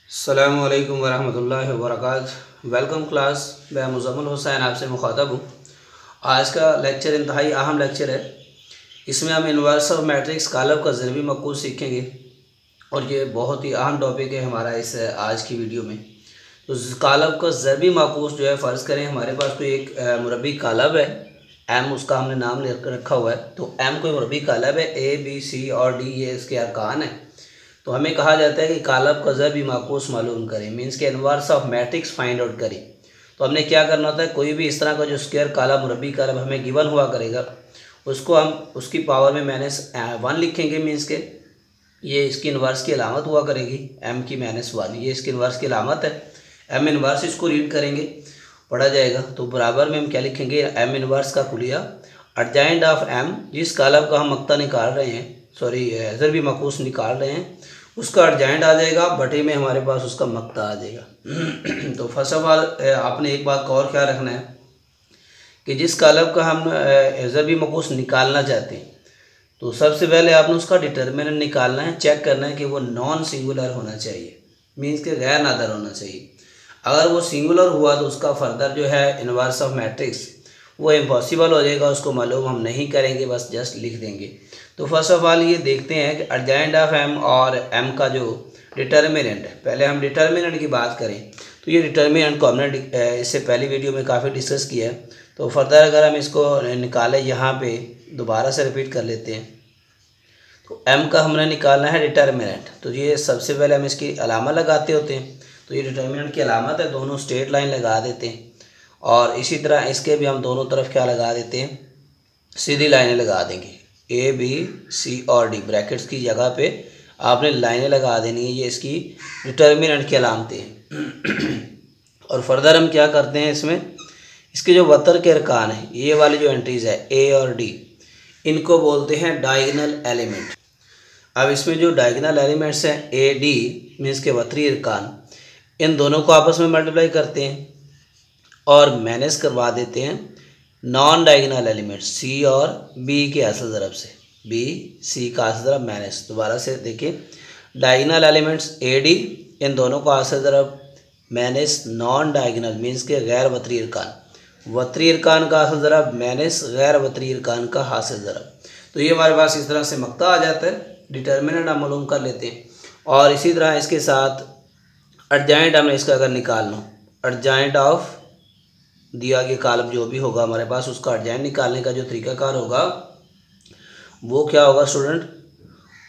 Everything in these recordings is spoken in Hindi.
अस्सलामु अलैकुम वरहमतुल्लाहि वबरकातुहू। वेलकम क्लास, मैं मुज़म्मिल हुसैन आपसे मुखातब हूँ। आज का लेक्चर इंतहाई अहम लेक्चर है। इसमें हम इन्वर्स ऑफ मैट्रिक्स कालब का ज़रबी मक़ूस सीखेंगे और ये बहुत ही अहम टॉपिक है हमारा इस आज की वीडियो में। तो कालब का ज़रबी मक़ूस जो है, फ़र्ज़ करें हमारे पास कोई एक मुरबी कालब है, एम उसका हमने नाम ले रखा हुआ है। तो एम कोई मुरबी कालब है, ए बी सी और डी ये इसके अरकान है। तो हमें कहा जाता है कि कालब का ज़रबी माकूस मालूम करें, मीन्स के inverse of matrix find out करें। तो हमने क्या करना होता है, कोई भी इस तरह का जो स्क्वायर कालब मुरबी कालब हमें गिवन हुआ करेगा, उसको हम उसकी पावर में -1 लिखेंगे। मीन्स के ये इसकी इन्वर्स की अलामत हुआ करेगी, एम की -1 ये इसकी इन्वर्स की अलामत है। एम इन्वर्स इसको रीड करेंगे, पढ़ा जाएगा। तो बराबर में हम क्या लिखेंगे, एम इन्वर्स का कुलिया अर्जाइंट ऑफ एम, जिस कालब का हम मक्ता निकाल रहे हैं, सॉरी ज़रबी माकूस निकाल रहे हैं, उसका अर्जेंट आ जाएगा, बटे में हमारे पास उसका मक्ता आ जाएगा। तो फर्स्ट ऑफ ऑल आपने एक बात का और ख्याल रखना है कि जिस कालब का हम ज़रबी माकूस निकालना चाहते हैं, तो सबसे पहले आपने उसका डिटर्मिनेंट निकालना है, चेक करना है कि वो नॉन सिंगुलर होना चाहिए, मीन्स के गैर नादर होना चाहिए। अगर वो सिंगुलर हुआ तो उसका फर्दर जो है इन्वर्स ऑफ मैट्रिक्स वो इम्पॉसिबल हो जाएगा, उसको मालूम हम नहीं करेंगे, बस जस्ट लिख देंगे। तो फर्स्ट ऑफ ऑल ये देखते हैं कि अर्जेंट ऑफ एम और एम का जो डिटर्मिनेंट है, पहले हम डिटर्मिनेंट की बात करें। तो ये डिटर्मिनेंट को हमने इससे पहली वीडियो में काफ़ी डिस्कस किया है। तो फर्दर अगर हम इसको निकालें, यहाँ पे दोबारा से रिपीट कर लेते हैं। तो एम का हमने निकालना है डिटर्मिनेंट, तो ये सबसे पहले हम इसकी अलामत लगाते होते हैं। तो ये डिटर्मिनेंट की अलामत है, दोनों स्ट्रेट लाइन लगा देते हैं। और इसी तरह इसके भी हम दोनों तरफ क्या लगा देते हैं, सीधी लाइनें लगा देंगे। ए बी सी और डी ब्रैकेट्स की जगह पे आपने लाइनें लगा देनी है, ये इसकी डिटर्मिनेंट की अलामतें हैं। और फर्दर हम क्या करते हैं, इसमें इसके जो वतर के अरकान हैं, ये वाली जो एंट्रीज़ है ए और डी, इनको बोलते हैं डायगोनल एलिमेंट। अब इसमें जो डायगोनल एलिमेंट्स हैं ए डी मीन्स के वतरी अरकान, इन दोनों को आपस में मल्टीप्लाई करते हैं और माइनस करवा देते हैं नॉन डायगोनल एलिमेंट सी और बी के असल ज़रब से, बी सी का असल ज़रब माइनस। दोबारा से देखिए, डायगोनल एलिमेंट्स ए डी, इन दोनों का असल ज़रब माइनस नॉन डायगोनल मीन्स के गैर वतरी अरकान, वतरी अरकान का असल ज़रब माइनस गैर वतरी अरकान का हासिल ज़रब। तो ये हमारे पास इस तरह से मक्ता आ जाता है। डिटर्मिनेंट हम मालूम कर लेते हैं। और इसी तरह इसके साथ अर्जेंट हमने इसका अगर निकालना, अर्जेंट ऑफ दिया गया कालब जो भी होगा हमारे पास, उसका अर्जेंट निकालने का जो तरीकाकार होगा वो क्या होगा स्टूडेंट,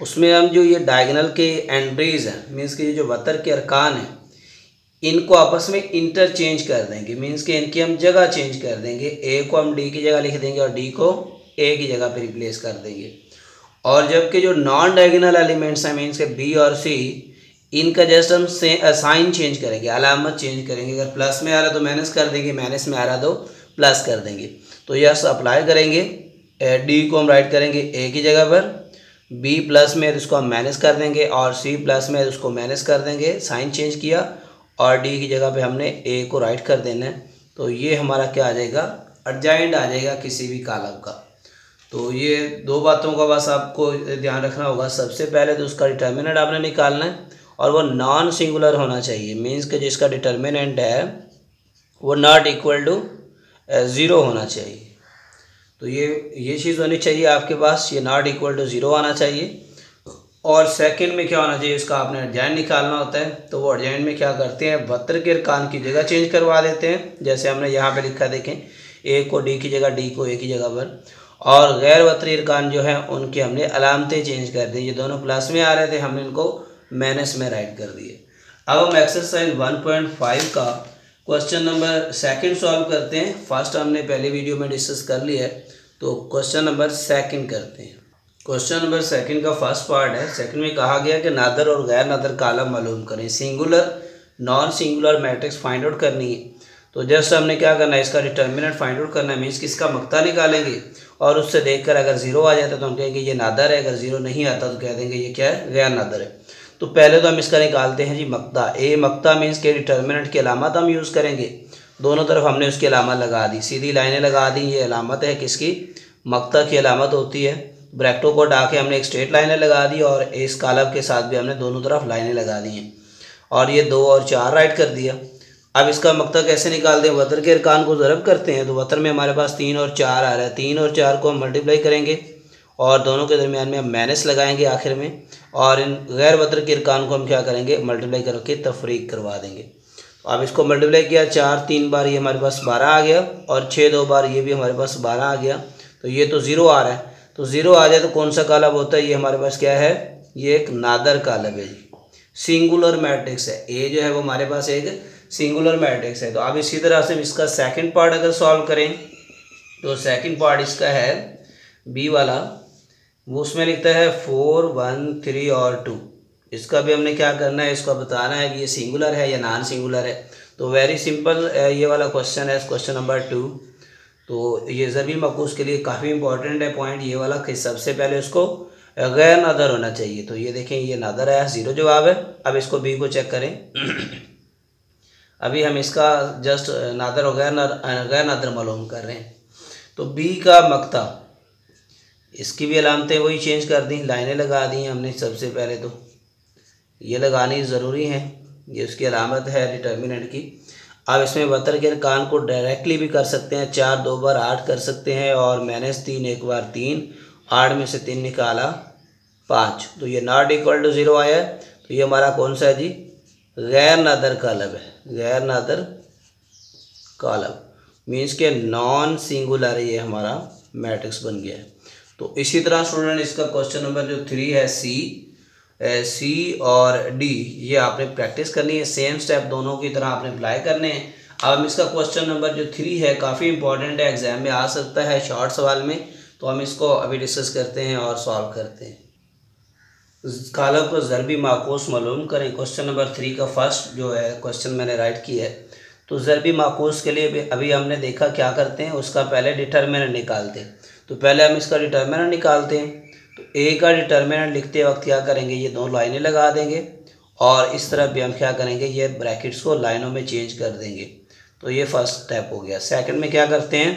उसमें हम जो ये डायगोनल के एंट्रीज़ हैं, मीन्स के जो वतर के अरकान हैं, इनको आपस में इंटरचेंज कर देंगे। मीन्स के इनकी हम जगह चेंज कर देंगे, ए को हम डी की जगह लिख देंगे और डी को ए की जगह पे रिप्लेस कर देंगे। और जबकि जो नॉन डायगोनल एलिमेंट्स हैं, मीन्स के बी और सी, इनका जस्ट हम साइन चेंज करेंगे, अलामत चेंज करेंगे। अगर प्लस में आ रहा तो माइनस कर देंगे, माइनस में आ रहा तो प्लस कर देंगे। तो यस अप्लाई करेंगे, डी को हम राइट करेंगे ए की जगह पर, बी प्लस में इसको हम माइनस कर देंगे और सी प्लस में उसको माइनस कर देंगे, साइन चेंज किया, और डी की जगह पे हमने ए को राइट कर देना है। तो ये हमारा क्या आ जाएगा, अर्जेंट आ जाएगा किसी भी कालब का। तो ये दो बातों का बस आपको ध्यान रखना होगा। सबसे पहले तो उसका डिटर्मिनेंट आपने निकालना है और वो नॉन सिंगुलर होना चाहिए, मीन्स कि जिसका डिटर्मिनेंट है वो नॉट इक्वल टू 0 होना चाहिए। तो ये चीज़ होनी चाहिए आपके पास, ये नॉट इक्वल टू 0 आना चाहिए। और सेकंड में क्या होना चाहिए, इसका आपने अर्जेंट निकालना होता है। तो वो अर्जेंट में क्या करते हैं, वतर के अरकान की जगह चेंज करवा देते हैं। जैसे हमने यहाँ पे लिखा, देखें, ए को डी की जगह, डी को ए की जगह पर, और गैर वतरी अरकान जो हैं उनकी हमने अलामतें चेंज कर दी। ये दोनों प्लस में आ रहे थे, हमने इनको माइनस में राइट कर दिए। अब हम एक्सरसाइज 1.5 का क्वेश्चन नंबर 2 सॉल्व करते हैं। फर्स्ट हमने पहले वीडियो में डिस्कस कर लिया है, तो क्वेश्चन नंबर 2 करते हैं। क्वेश्चन नंबर 2 का फर्स्ट पार्ट है। सेकंड में कहा गया कि नादर और गैर नादर कालम मालूम करें, singular non singular matrix find out करनी है। तो जस्ट हमने क्या करना है, इसका डिटर्मिनेंट फाइंड आउट करना है, मीन्स कि इसका मक्ता निकालेंगे और उससे देखकर अगर 0 आ जाता है तो हम कहेंगे ये नादर है, अगर 0 नहीं आता तो कह देंगे ये क्या है, गैर नादर है। तो पहले तो हम इसका निकालते हैं जी मक्ता। ए मक्ता मीन्स के डिटर्मिनेंट की अलामत हम यूज़ करेंगे, दोनों तरफ हमने उसकी अलामत लगा दी, सीधी लाइनें लगा दी। ये अलामत है किसकी, मक्ता की अलामत होती है। ब्रैकेटों को हटा के हमने एक स्ट्रेट लाइनें लगा दी और इस कालब के साथ भी हमने दोनों तरफ लाइनें लगा दी हैं। और ये 2 और 4 राइट कर दिया। अब इसका मक्ता कैसे निकालते हैं, वतर के अरकान को ज़रब करते हैं। तो वतर में हमारे पास 3 और 4 आ रहा है, 3 और 4 को हम मल्टीप्लाई करेंगे और दोनों के दरमियान में हम माइनस लगाएंगे आखिर में, और इन गैर वतर के अरकान को हम क्या करेंगे, मल्टीप्लाई करके तफरीक करवा देंगे। तो अब इसको मल्टीप्लाई किया, 4 3 बार ये हमारे पास 12 आ गया, और 6 2 बार ये भी हमारे पास 12 आ गया। तो ये तो ज़ीरो आ रहा है, तो ज़ीरो आ जाए तो कौन सा कालब होता है, ये हमारे पास क्या है, ये एक नादर कालब है जी, सिंगुलर मैट्रिक्स है। ए जो है वो हमारे पास एक सिंगुलर मैट्रिक्स है। तो अब इसी तरह से इसका सेकंड पार्ट अगर सॉल्व करें तो सेकंड पार्ट इसका है बी वाला, वो उसमें लिखता है 4 1 3 और 2। इसका भी हमने क्या करना है, इसको बताना है कि ये सिंगुलर है या नॉन सिंगुलर है। तो वेरी सिंपल ये वाला क्वेश्चन है, क्वेश्चन नंबर 2। तो ये ज़रबी मकूस के लिए काफ़ी इंपॉर्टेंट है पॉइंट ये वाला कि सबसे पहले उसको गैर नादर होना चाहिए। तो ये देखें ये नादर है, 0 जवाब है। अब इसको बी को चेक करें अभी हम इसका जस्ट नादर और गैर नादर मालूम कर रहे हैं। तो बी का मक्ता, इसकी भी अलामतें वही चेंज कर दी, लाइनें लगा दी हमने। सबसे पहले तो ये लगानी ज़रूरी है, ये उसकी अलामत है डिटर्मिनेंट की। अब इसमें वतर के अरकान को डायरेक्टली भी कर सकते हैं, 4 2 बार 8 कर सकते हैं, और -3 1 बार 3, 8 में से 3 निकाला 5। तो ये नॉट इक्वल टू 0 आया है। तो ये हमारा कौन सा है जी, गैर नादर कालब है, गैर नादर कालब मीन्स के नॉन सिंगुलर ये हमारा मैट्रिक्स बन गया है। तो इसी तरह स्टूडेंट इसका क्वेश्चन नंबर जो 3 है सी और डी, ये आपने प्रैक्टिस करनी है, सेम स्टेप दोनों की तरह आपने अप्लाई करने हैं। अब हम इसका क्वेश्चन नंबर जो 3 है काफ़ी इंपॉर्टेंट है, एग्जाम में आ सकता है शॉर्ट सवाल में। तो हम इसको अभी डिस्कस करते हैं और सॉल्व करते हैं। कालब को ज़रबी माकूस मालूम करें। क्वेश्चन नंबर 3 का फर्स्ट जो है क्वेश्चन मैंने राइट किया है। तो ज़रबी माकूस के लिए भी अभी हमने देखा क्या करते हैं, उसका पहले डिटर्मिनेंट निकालते हैं। तो पहले हम इसका डिटर्मिनेंट निकालते हैं। तो ए का डिटर्मिनेंट लिखते वक्त क्या करेंगे, ये 2 लाइनें लगा देंगे, और इस तरफ भी हम क्या करेंगे, ये ब्रैकेट्स को लाइनों में चेंज कर देंगे। तो ये फर्स्ट स्टेप हो गया। सेकंड में क्या करते हैं,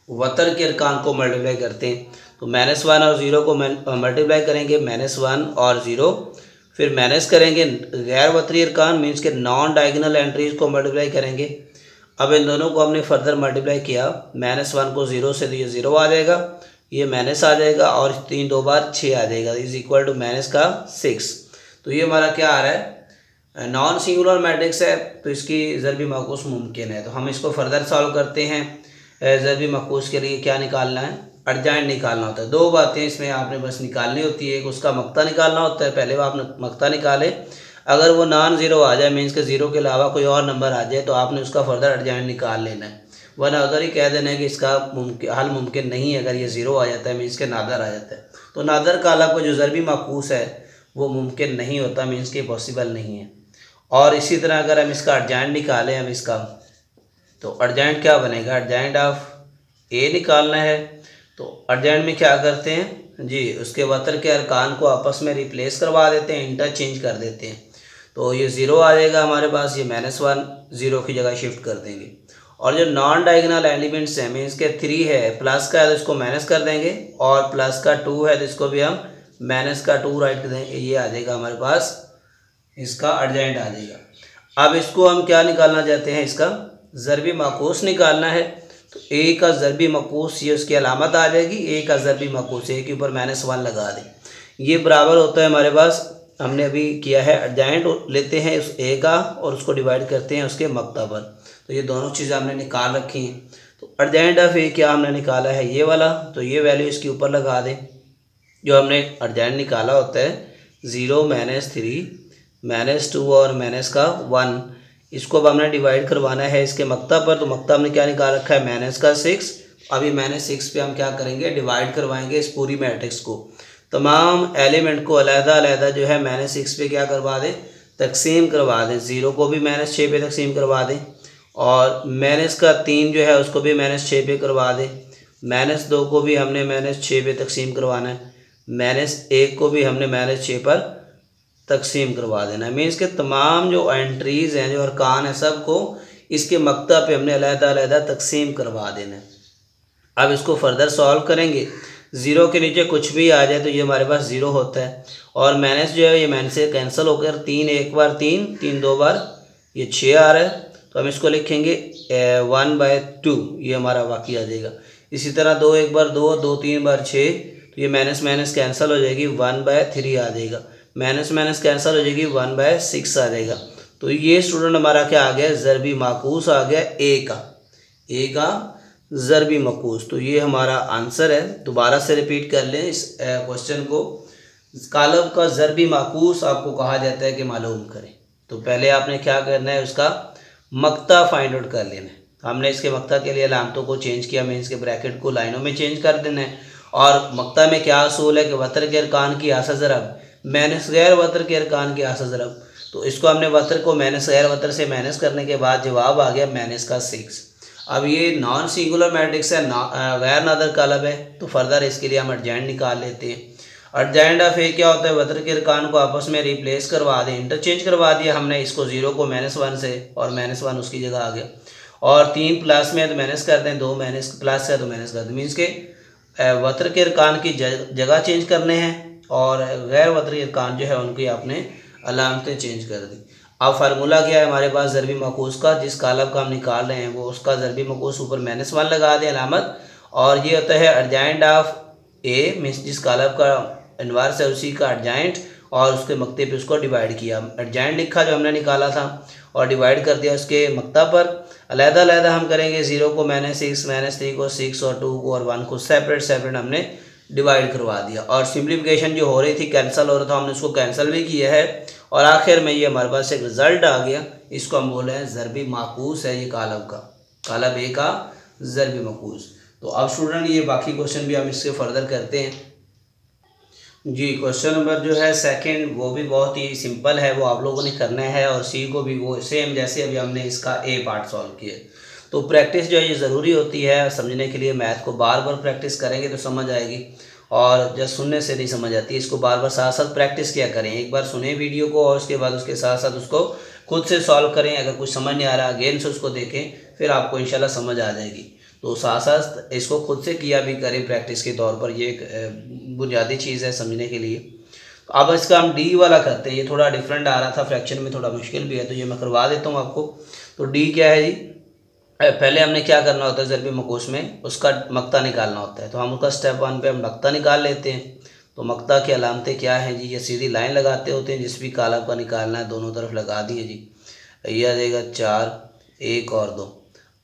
वतर के अरकान को मल्टीप्लाई करते हैं। तो -1 और 0 को मल्टीप्लाई करेंगे, -1 और 0, फिर माइनस करेंगे गैर वतरी अरकान मीन्स के नॉन डायगोनल एंट्रीज को मल्टीप्लाई करेंगे। अब इन दोनों को हमने फर्दर मल्टीप्लाई किया, -1 को 0 से, तो ये 0 आ जाएगा, ये माइनस आ जाएगा, और 3 2 बार 6 आ जाएगा, इज इक्वल टू -6। तो ये हमारा क्या आ रहा है, नॉन सिंगुलर मैट्रिक्स है, तो इसकी ज़रबी माकूस मुमकिन है। तो हम इसको फर्दर सॉल्व करते हैं। ज़रबी माकूस के लिए क्या निकालना है, अर्जेंट निकालना होता है। 2 बातें इसमें आपने बस निकालनी होती है, एक उसका मक्ता निकालना होता है, पहले वो आपने मक्ता निकाले, अगर वो नॉन ज़ीरो आ जाए मीन्स के 0 के अलावा कोई और नंबर आ जाए तो आपने उसका फर्दर अर्जेंट निकाल लेना है, वरना उधर ही कह देना है कि इसका हल मुमकिन नहीं है। अगर ये 0 आ जाता है मीन्स के नादर आ जाता है, तो नादर कालब को जो ज़रबी माकूस है वो मुमकिन नहीं होता, मीन्स के पॉसिबल नहीं है। और इसी तरह अगर हम इसका अर्जेंट निकालें, हम इसका, तो अर्जेंट क्या बनेगा, अर्जेंट ऑफ ए निकालना है। तो अर्जेंट में क्या करते हैं जी, उसके वतर के अरकान को आपस में रिप्लेस करवा देते हैं, इंटरचेंज कर देते हैं। तो ये 0 आ जाएगा हमारे पास, ये -1 0 की जगह शिफ्ट कर देंगे। और जो नॉन डायगोनल एलिमेंट्स हैं मीन्स के 3 है, प्लस का है तो इसको माइनस कर देंगे, और प्लस का 2 है तो इसको भी हम -2 राइट कर देंगे, ये आ जाएगा हमारे पास, इसका अर्जेंट आ जाएगा। अब इसको हम क्या निकालना चाहते हैं, इसका ज़रबी माकूस निकालना है। तो ए का ज़रबी माकूस, ये उसकी अलामत आ जाएगी, ए का ज़रबी माकूस, ए के ऊपर -1 लगा दें, ये बराबर होता है हमारे पास, हमने अभी किया है अर्जेंट लेते हैं उस ए का और उसको डिवाइड करते हैं उसके मक्ता पर। तो ये दोनों चीज़ें हमने निकाल रखी हैं। तो अर्जेंट ऑफ ए क्या हमने निकाला है, ये वाला, तो ये वैल्यू इसके ऊपर लगा दें जो हमने अर्जेंट निकाला होता है, 0 -3 -2 और -1, इसको अब हमने डिवाइड करवाना है इसके मक्ता पर। तो मक्ता हमने क्या निकाल रखा है, -6। अभी -6 पे हम क्या करेंगे, डिवाइड करवाएंगे इस पूरी मैट्रिक्स को, तमाम एलिमेंट को अलहदा जो है -6 पे क्या करवा दें, तकसीम करवा दें। 0 को भी -6 पे तकसीम करवा दें, और -3 जो है उसको भी -6 पे करवा दें, -2 को भी हमने -6 पे तकसीम करवाना है, -1 को भी हमने -6 पर तकसीम करवा देना है। मीन्स के तमाम जो एंट्रीज़ हैं, जो अरकान हैं, सब को इसके मक्ता पे हमने अलहदा तकसीम करवा देना है। अब इसको फर्दर सॉल्व करेंगे, 0 के नीचे कुछ भी आ जाए तो ये हमारे पास 0 होता है, और माइनस जो है ये माइनस से कैंसिल होकर 3 एक बार 3, 3 दो बार, ये 6 आ रहा है। तो हम इसको लिखेंगे 1/2, ये हमारा बाकी आ जाएगा। इसी तरह 2 एक बार 2, 2 3 बार 6, तो ये माइनस माइनस कैंसिल हो जाएगी, 1/3 आ जाएगा। माइनस माइनस कैंसिल हो जाएगी, 1/6 आ जाएगा। तो ये स्टूडेंट हमारा क्या आ गया, ज़रबी माकूस आ गया ए का ज़रबी माकूस। तो ये हमारा आंसर है। दोबारा से रिपीट कर लें इस क्वेश्चन को। कालब का ज़रबी माकूस आपको कहा जाता है कि मालूम करें। तो पहले आपने क्या करना है, उसका मक्ता फाइंड आउट कर लेना है। हमने इसके मक्ता के लिए अलामतों को चेंज किया, मीन्स के ब्रैकेट को लाइनों में चेंज कर देना है। और मक्ता में क्या असूल है कि वतर के अरकान की आसा ज़रब माइनस गैर वतर के अरकान की आसा ज़रब। तो इसको हमने वतर को माइनस गैर वतर से माइनस करने के बाद जवाब आ गया माइनस का 6। अब ये नॉन सिंगुलर मैट्रिक्स है, गैर नादर कालब है। तो फर्दर इसके लिए हम एडजेंट निकाल लेते हैं। एडजेंट ऑफ ए क्या होता है, वतर के अरकान को आपस में रिप्लेस करवा दें, इंटरचेंज करवा दिया हमने। इसको 0 को -1 से, और -1 उसकी जगह आ गया। और 3 प्लस में है तो माइनस कर दें, 2 माइनस प्लस है तो माइनस कर दें। मीन्स के वतर के अरकान की जगह चेंज करने हैं, और गैर वतरी अरकान जो है उनकी आपने अलामतें चेंज कर दी। अब फार्मूला क्या है हमारे पास ज़रबी मकूस का, जिस कालब का हम निकाल रहे हैं वो उसका ज़रबी मकूस ऊपर -1 लगा दें अलामत। और ये होता है एडजेंट ऑफ ए, मीन्स जिस कालब का इन्वर्स है उसी का एडजेंट, और उसके मक्ते पे उसको डिवाइड किया। एडजेंट लिखा जो हमने निकाला था और डिवाइड कर दिया उसके मक्ता पर। अलग-अलग हम करेंगे, 0 को -6, -3 को 6, और 2 को और 1 को सेपरेट हमने डिवाइड करवा दिया। और सिंप्लीफिकेशन जो हो रही थी, कैंसिल हो रहा था, हमने उसको कैंसिल भी किया है। और आखिर में ये हमारे पास एक रिज़ल्ट आ गया। इसको हम बोले हैं ज़रबी माकूस है ये कालब का, कालब ए का ज़रबी माकूस। तो अब स्टूडेंट ये बाकी क्वेश्चन भी हम इससे फर्दर करते हैं जी। क्वेश्चन नंबर जो है सेकंड, वो भी बहुत ही सिंपल है, वो आप लोगों ने करना है। और सी को भी वो सेम जैसे अभी हमने इसका ए पार्ट सॉल्व किया। तो प्रैक्टिस जो है ये ज़रूरी होती है समझने के लिए। मैथ को बार बार प्रैक्टिस करेंगे तो समझ आएगी, और जब सुनने से नहीं समझ आती। इसको बार बार साथ साथ प्रैक्टिस किया करें। एक बार सुने वीडियो को और उसके बाद उसके साथ साथ उसको खुद से सॉल्व करें। अगर कुछ समझ नहीं आ रहा अगेन से उसको देखें, फिर आपको इंशाल्लाह समझ आ जाएगी। तो साथ साथ इसको खुद से किया भी करें प्रैक्टिस के तौर पर। ये एक बुनियादी चीज़ है समझने के लिए। तो अब इसका हम डी वाला करते हैं। ये थोड़ा डिफरेंट आ रहा था, फ्रैक्शन में थोड़ा मुश्किल भी है, तो ये मैं करवा देता हूँ आपको। तो डी क्या है जी, पहले हमने क्या करना होता है, ज़रबी मकूस में उसका मक्ता निकालना होता है। तो हम उसका स्टेप 1 पे हम मक्ता निकाल लेते हैं। तो मक्ता की अलामतें क्या हैं जी, ये सीधी लाइन लगाते होते हैं, जिस भी कालब का निकालना है दोनों तरफ लगा दिए जी। ये आ जाएगा 4, 1 और 2।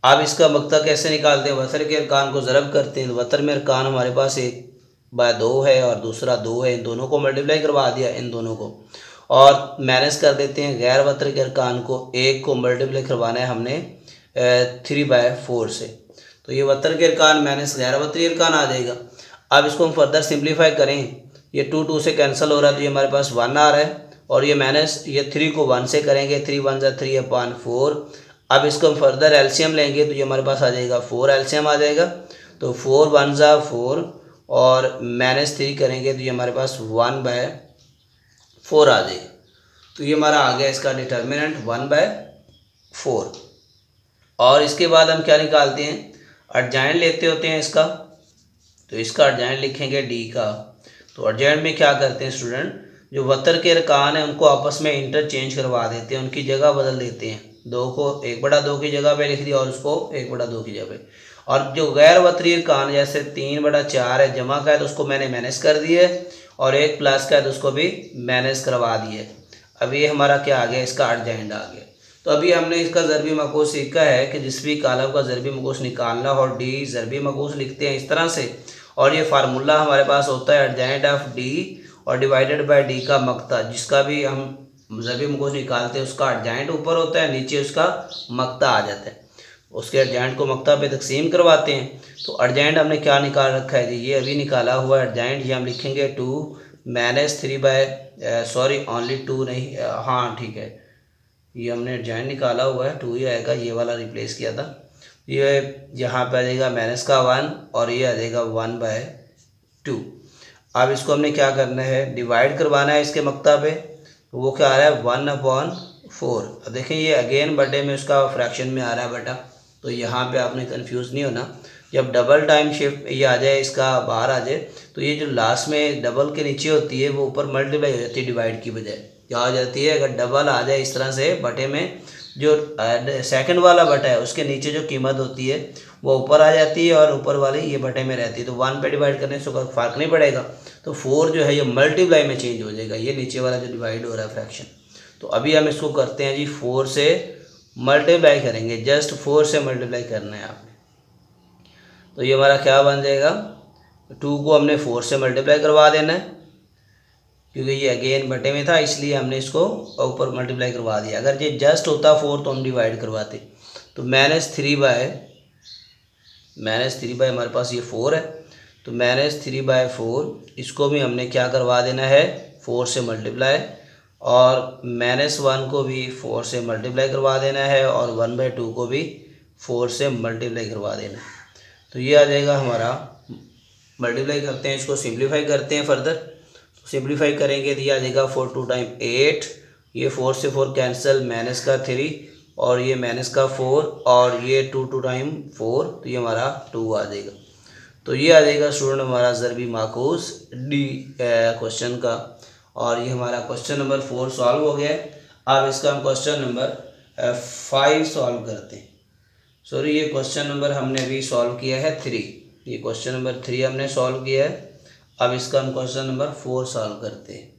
अब इसका मक्ता कैसे निकालते हैं, वतर के अरकान को ज़रब करते हैं। वतर में अरकान हमारे पास 1/2 है और दूसरा 2 है, इन दोनों को मल्टीप्लाई करवा दिया, इन दोनों को, और माइनस कर देते हैं। गैर वतर के अरकान को 1 को मल्टीप्लाई करवाना है हमने 3/4 से। तो ये वतर के अरकान माइनस गैर वतरी अरकान आ जाएगा। अब इसको हम फर्दर सिंप्लीफाई करें, ये 2 से कैंसिल हो रहा है, तो ये हमारे पास 1 आ रहा है। और ये माइनस ये 3 को 1 से करेंगे, 3 1 = 3/4। अब इसको हम फर्दर एलसीएम लेंगे, तो ये हमारे पास आ जाएगा 4 एलसीएम आ जाएगा। तो 4 1 = 4 और -3 करेंगे, तो ये हमारे पास 1/4 आ जाएगा। तो ये हमारा आ गया इसका डिटर्मिनेंट 1/4। और इसके बाद हम क्या निकालते हैं, एडजेंट लेते होते हैं इसका। तो इसका एडजेंट लिखेंगे डी का। तो एडजेंट में क्या करते हैं स्टूडेंट, जो वतर के अरकान हैं उनको आपस में इंटरचेंज करवा देते हैं, उनकी जगह बदल देते हैं। 2 को 1/2 की जगह पे लिख दिया और उसको 1/2 की जगह पे। और जो गैर वतरी अरकान जैसे 3/4 है, जमा का है तो उसको मैंने माइनस कर दिया है, और 1 प्लस का है तो उसको भी माइनस करवा दिए। अब ये हमारा क्या आ गया, इसका एडजेंट आ गया। तो अभी हमने इसका ज़रबी मकूस सीखा है कि जिस भी कालब का ज़रबी मकूस निकालना हो, डी ज़रबी मकूस लिखते हैं इस तरह से। और ये फार्मूला हमारे पास होता है एडजेंट ऑफ डी और डिवाइडेड बाय डी का मक्ता। जिसका भी हम ज़रबी मकूस निकालते हैं उसका एडजेंट ऊपर होता है, नीचे उसका मक्ता आ जाता है। उसके एडजेंट को मक्ता पे तकसीम करवाते हैं। तो एडजेंट हमने क्या निकाल रखा है जी, ये अभी निकाला हुआ एडजेंट। ये हम लिखेंगे 2 -3 ओनली 2 नहीं, हाँ ठीक है, ये हमने एडजेंट निकाला हुआ है, 2 ही आएगा, ये वाला रिप्लेस किया था। ये यहाँ पे आ जाएगा माइनस का 1 और ये आ जाएगा 1/2। अब इसको हमने क्या करना है, डिवाइड करवाना है इसके मक्ता पे। तो वो क्या आ रहा है 1/4। अब देखें ये अगेन बर्थडे में उसका फ्रैक्शन में आ रहा है बेटा, तो यहाँ पे आपने कंफ्यूज नहीं होना। जब डबल टाइम शिफ्ट ये आ जाए, इसका बाहर आ जाए, तो ये जो लास्ट में डबल के नीचे होती है वो ऊपर मल्टीप्लाई हो जाती है डिवाइड की बजाय, क्या हो जाती है, अगर डबल आ जाए इस तरह से बटे में, जो सेकंड वाला बटा है उसके नीचे जो कीमत होती है वो ऊपर आ जाती है और ऊपर वाली ये बटे में रहती है, तो 1 पे डिवाइड करने से कोई फ़र्क नहीं पड़ेगा। तो 4 जो है ये मल्टीप्लाई में चेंज हो जाएगा, ये नीचे वाला जो डिवाइड हो रहा है फ्रैक्शन। तो अभी हम इसको करते हैं जी, 4 से मल्टीप्लाई करेंगे, जस्ट 4 से मल्टीप्लाई करना है आपने। तो ये हमारा क्या बन जाएगा, 2 को हमने 4 से मल्टीप्लाई करवा देना है, क्योंकि ये अगेन बटे में था इसलिए हमने इसको ऊपर मल्टीप्लाई करवा दिया। अगर ये जस्ट होता 4 तो हम डिवाइड करवाते। तो -3/, हमारे पास ये 4 है, तो -3/4 इसको भी हमने क्या करवा देना है, 4 से मल्टीप्लाई, और -1 को भी 4 से मल्टीप्लाई करवा देना है, और 1/2 को भी 4 से मल्टीप्लाई करवा देना है। तो ये आ जाएगा हमारा, मल्टीप्लाई करते हैं, इसको सिंप्लीफाई करते हैं फर्दर। तो सिंप्लीफाई करेंगे तो ये आ जाएगा 4 2 टाइम 8, ये 4 से 4 कैंसिल, -3 और ये -4 और ये 2 2 टाइम 4, तो ये हमारा 2 आ जाएगा। तो ये आ जाएगा स्टूडेंट हमारा ज़रबी माकूस डी क्वेश्चन का, और ये हमारा क्वेश्चन नंबर 4 सॉल्व हो गया। अब इसका हम क्वेश्चन नंबर 5 सॉल्व करते हैं। सॉरी, ये क्वेश्चन नंबर हमने अभी सॉल्व किया है 3, ये क्वेश्चन नंबर 3 हमने सॉल्व किया है। अब इसका हम क्वेश्चन नंबर 4 सॉल्व करते हैं।